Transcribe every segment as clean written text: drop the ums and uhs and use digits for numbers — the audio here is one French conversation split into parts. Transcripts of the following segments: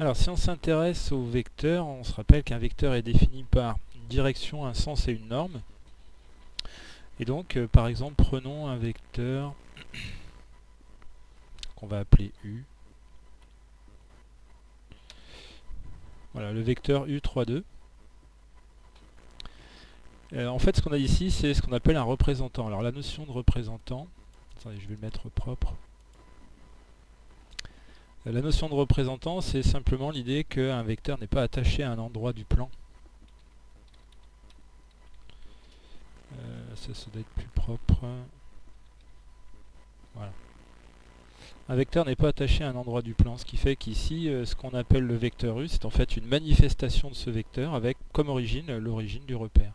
Alors si on s'intéresse au vecteur, on se rappelle qu'un vecteur est défini par une direction, un sens et une norme. Et donc par exemple prenons un vecteur qu'on va appeler U. Voilà, le vecteur U32. En fait ce qu'on a ici c'est ce qu'on appelle un représentant. Alors la notion de représentant, attendez je vais le mettre propre. La notion de représentant c'est simplement l'idée qu'un vecteur n'est pas attaché à un endroit du plan. Ça doit être plus propre. Voilà. Un vecteur n'est pas attaché à un endroit du plan, ce qui fait qu'ici, ce qu'on appelle le vecteur U, c'est en fait une manifestation de ce vecteur avec comme origine l'origine du repère.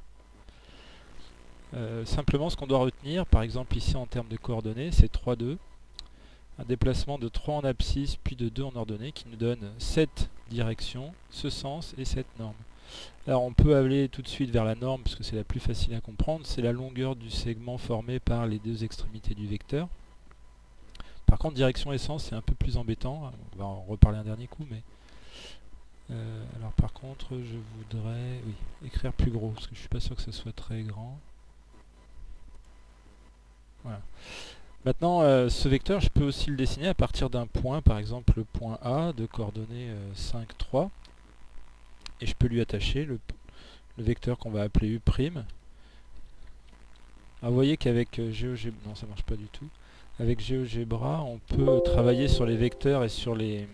Simplement, ce qu'on doit retenir, par exemple ici en termes de coordonnées, c'est 3, 2. Un déplacement de 3 en abscisse, puis de 2 en ordonnée, qui nous donne cette direction, ce sens et cette norme. Alors on peut aller tout de suite vers la norme, parce que c'est la plus facile à comprendre, c'est la longueur du segment formé par les deux extrémités du vecteur. Par contre, direction et sens, c'est un peu plus embêtant. On va en reparler un dernier coup, mais... alors par contre, je voudrais écrire plus gros, parce que je suis pas sûr que ce soit très grand. Voilà. Maintenant, ce vecteur, je peux aussi le dessiner à partir d'un point, par exemple le point A, de coordonnées 5, 3. Et je peux lui attacher le vecteur qu'on va appeler U'. Ah, vous voyez qu'avec GeoGebra... Non, ça marche pas du tout. Avec GeoGebra, on peut travailler sur les vecteurs et sur les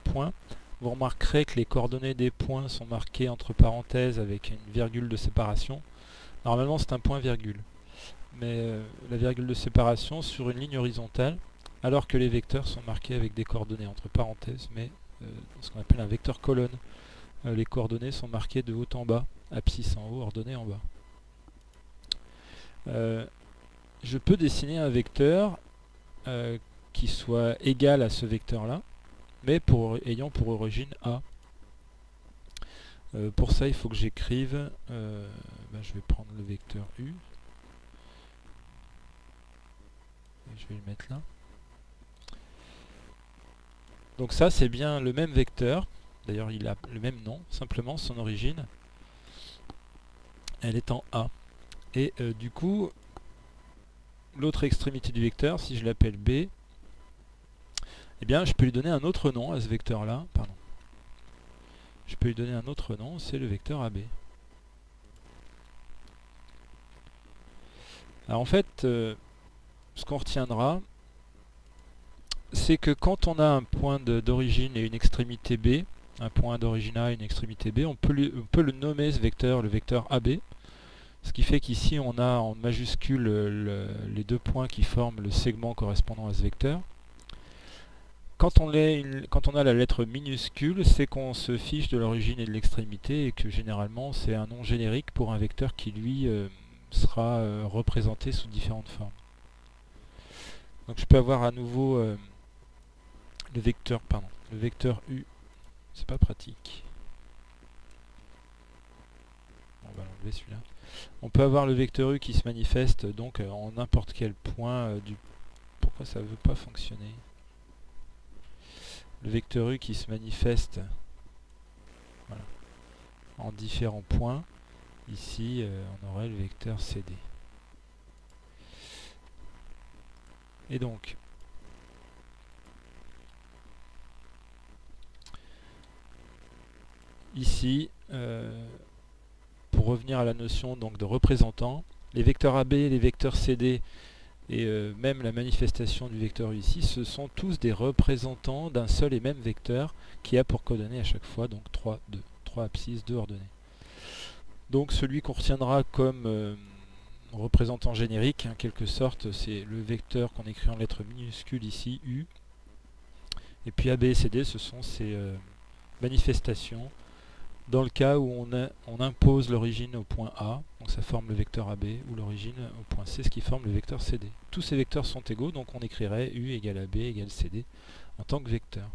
points. Vous remarquerez que les coordonnées des points sont marquées entre parenthèses avec une virgule de séparation. Normalement, c'est un point-virgule. Mais la virgule de séparation sur une ligne horizontale, alors que les vecteurs sont marqués avec des coordonnées entre parenthèses, mais ce qu'on appelle un vecteur colonne. Les coordonnées sont marquées de haut en bas, abscisse en haut, ordonnée en bas. Je peux dessiner un vecteur qui soit égal à ce vecteur-là, mais ayant pour origine A. Pour ça, il faut que j'écrive, je vais prendre le vecteur U, et je vais le mettre là. Donc ça, c'est bien le même vecteur, d'ailleurs il a le même nom, simplement son origine, elle est en A. Et du coup, l'autre extrémité du vecteur, si je l'appelle B, eh bien je peux lui donner un autre nom à ce vecteur-là, pardon. Je peux lui donner un autre nom, c'est le vecteur AB. Alors en fait, ce qu'on retiendra, c'est que quand on a un point d'origine et une extrémité B, un point d'origine A et une extrémité B, on peut le nommer ce vecteur, le vecteur AB. Ce qui fait qu'ici on a en majuscule les deux points qui forment le segment correspondant à ce vecteur. Quand on a la lettre minuscule, c'est qu'on se fiche de l'origine et de l'extrémité et que généralement c'est un nom générique pour un vecteur qui lui sera représenté sous différentes formes. Donc je peux avoir à nouveau le vecteur U, c'est pas pratique. On va l'enlever celui-là. On peut avoir le vecteur U qui se manifeste donc en n'importe quel point du... Pourquoi ça ne veut pas fonctionner? Le vecteur U qui se manifeste en différents points. Ici, on aurait le vecteur CD. Et donc, ici, pour revenir à la notion donc, de représentant, les vecteurs AB, les vecteurs CD et même la manifestation du vecteur U ici, ce sont tous des représentants d'un seul et même vecteur qui a pour coordonnées à chaque fois donc 3, 2, 3 abscisses, 2 ordonnées. Donc celui qu'on retiendra comme représentant générique, en quelque sorte, c'est le vecteur qu'on écrit en lettres minuscules ici, U. Et puis AB et CD, ce sont ces manifestations dans le cas où on impose l'origine au point A, donc ça forme le vecteur AB, ou l'origine au point C, ce qui forme le vecteur CD. Tous ces vecteurs sont égaux, donc on écrirait U égale AB égale CD en tant que vecteur.